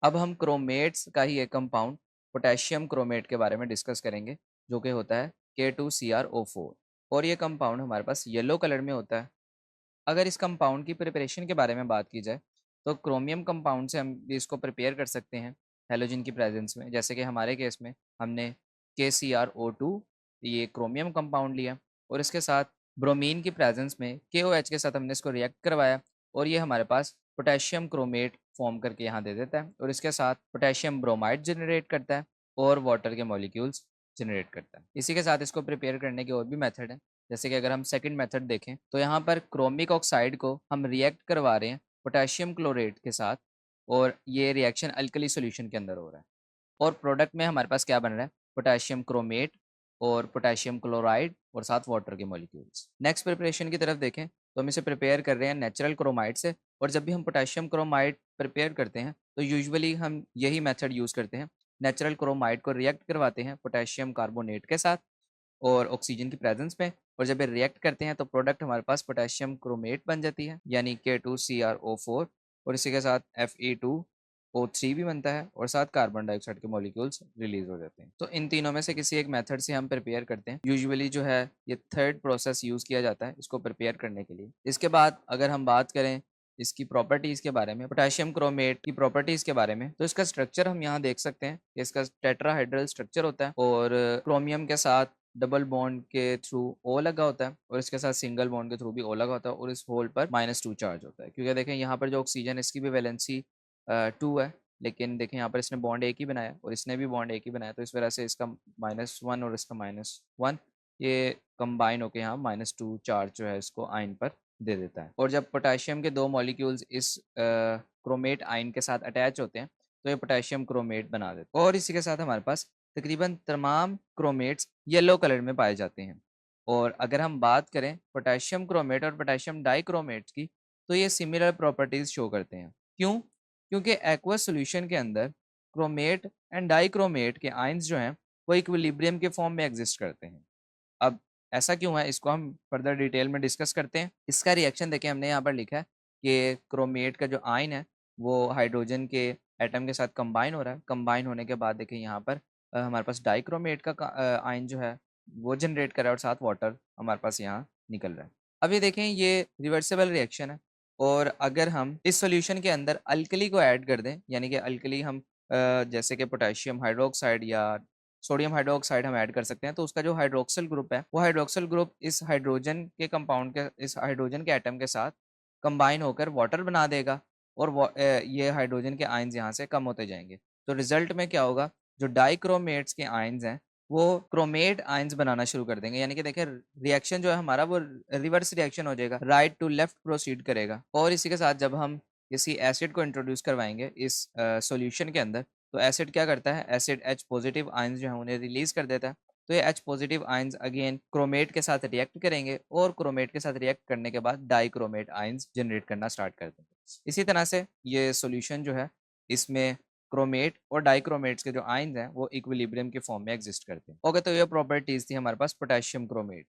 अब हम क्रोमेट्स का ही एक कंपाउंड पोटेशियम क्रोमेट के बारे में डिस्कस करेंगे, जो कि होता है K2CrO4। और ये कंपाउंड हमारे पास येलो कलर में होता है। अगर इस कंपाउंड की प्रिपरेशन के बारे में बात की जाए, तो क्रोमियम कंपाउंड से हम भी इसको प्रिपेयर कर सकते हैं हेलोजन की प्रेजेंस में। जैसे कि हमारे केस में हमने KCrO2 ये क्रोमियम कंपाउंड लिया, और इसके साथ ब्रोमीन की प्रेजेंस में KOH के साथ हमने इसको रिएक्ट करवाया, और ये हमारे पास पोटेशियम क्रोमेट फॉर्म करके यहाँ दे देता है, और इसके साथ पोटेशियम ब्रोमाइड जनरेट करता है और वाटर के मॉलिक्यूल्स जनरेट करता है। इसी के साथ इसको प्रिपेयर करने के और भी मेथड हैं। जैसे कि अगर हम सेकंड मेथड देखें, तो यहाँ पर क्रोमिक ऑक्साइड को हम रिएक्ट करवा रहे हैं पोटेशियम क्लोरेट के साथ, और ये रिएक्शन अल्कली सॉल्यूशन के अंदर हो रहा है। और प्रोडक्ट में हमारे पास क्या बन रहा है, पोटेशियम क्रोमेट और पोटेशियम क्लोराइड और साथ वाटर के मॉलिक्यूल्स। नेक्स्ट प्रिपरेशन की तरफ देखें, तो हम इसे प्रिपेयर कर रहे हैं नेचुरल क्रोमाइड से। और जब भी हम पोटेशियम क्रोमाइड प्रिपेयर करते हैं, तो यूजुअली हम यही मेथड यूज़ करते हैं। नेचुरल क्रोमाइड को रिएक्ट करवाते हैं पोटेशियम कार्बोनेट के साथ और ऑक्सीजन की प्रेजेंस में, और जब ये रिएक्ट करते हैं तो प्रोडक्ट हमारे पास पोटेशियम क्रोमेट बन जाती है, यानी K2CrO4। और इसी के साथ Fe2O3 भी बनता है, और साथ कार्बन डाइऑक्साइड के मॉलिक्यूल्स रिलीज हो जाते हैं। तो इन तीनों में से किसी एक मेथड से हम प्रिपेयर करते हैं। यूजुअली जो है ये थर्ड प्रोसेस यूज़ किया जाता है इसको प्रिपेयर करने के लिए। इसके बाद अगर हम बात करें इसकी प्रॉपर्टीज़ के बारे में, पोटेशियम क्रोमेट की प्रॉपर्टीज़ के बारे में, तो इसका स्ट्रक्चर हम यहाँ देख सकते हैं कि इसका टेट्राहाइड्रल स्ट्रक्चर होता है, और क्रोमियम के साथ डबल बॉन्ड के थ्रू ओ लगा होता है, और इसके साथ सिंगल बॉन्ड के थ्रू भी ओ लगा होता है, और इस होल पर -2 चार्ज होता है। क्योंकि देखें यहाँ पर जो ऑक्सीजन इसकी भी वैलेंसी 2 है, लेकिन देखें यहाँ पर इसने बॉन्ड एक ही बनाया और इसने भी बॉन्ड एक ही बनाया, तो इस वजह से इसका -1 और इसका -1 ये कंबाइन होकर यहाँ -2 चार्ज जो है इसको आयन पर दे देता है। और जब पोटेशियम के दो मॉलिक्यूल्स इस क्रोमेट आयन के साथ अटैच होते हैं, तो ये पोटेशियम क्रोमेट बना देते हैं। और इसी के साथ हमारे पास तकरीबन तमाम क्रोमेट्स येलो कलर में पाए जाते हैं। और अगर हम बात करें पोटेशियम क्रोमेट और पोटेशियम डाइक्रोमेट्स की, तो ये सिमिलर प्रॉपर्टीज शो करते हैं। क्यों? क्योंकि एक्वस सॉल्यूशन के अंदर क्रोमेट एंड डाइक्रोमेट के आयंस जो हैं वो इक्विलिब्रियम के फॉर्म में एग्जिस्ट करते हैं। अब ऐसा क्यों है, इसको हम फर्दर डिटेल में डिस्कस करते हैं। इसका रिएक्शन देखें, हमने यहाँ पर लिखा है कि क्रोमेट का जो आयन है वो हाइड्रोजन के एटम के साथ कंबाइन हो रहा है। कंबाइन होने के बाद देखें यहाँ पर हमारे पास डाइक्रोमेट का आयन जो है वो जनरेट कर रहा है, और साथ वाटर हमारे पास यहाँ निकल रहा है। अब ये देखें, ये रिवर्सिबल रिएक्शन है। और अगर हम इस सॉल्यूशन के अंदर अल्कली को ऐड कर दें, यानी कि अल्कली हम जैसे कि पोटेशियम हाइड्रोक्साइड या सोडियम हाइड्रोक्साइड हम ऐड कर सकते हैं, तो उसका जो हाइड्रोक्सिल ग्रुप है वो हाइड्रोक्सिल ग्रुप इस हाइड्रोजन के कंपाउंड के इस हाइड्रोजन के एटम के साथ कंबाइन होकर वाटर बना देगा, और ये हाइड्रोजन के आयंस यहाँ से कम होते जाएंगे। तो रिजल्ट में क्या होगा, जो डाइक्रोमेट्स के आयंस हैं वो क्रोमेट आयंस बनाना शुरू कर देंगे। यानी कि देखिए, रिएक्शन जो है हमारा वो रिवर्स रिएक्शन हो जाएगा, राइट टू लेफ्ट प्रोसीड करेगा। और इसी के साथ जब हम किसी एसिड को इंट्रोड्यूस करवाएंगे इस सॉल्यूशन के अंदर, तो एसिड क्या करता है, एसिड H पॉजिटिव आयंस जो है उन्हें रिलीज कर देता है। तो ये H positive ions again chromate के साथ रिएक्ट करेंगे, और क्रोमेट के साथ रिएक्ट करने के बाद डाइक्रोमेट आयंस जनरेट करना स्टार्ट कर देंगे। इसी तरह से ये सॉल्यूशन जो है इसमें क्रोमेट और डाइक्रोमेट्स के जो आयंस हैं वो इक्विलिब्रियम के फॉर्म में एग्जिस्ट करते हैं। ओके, तो ये प्रॉपर्टीज थी हमारे पास पोटेशियम क्रोमेट।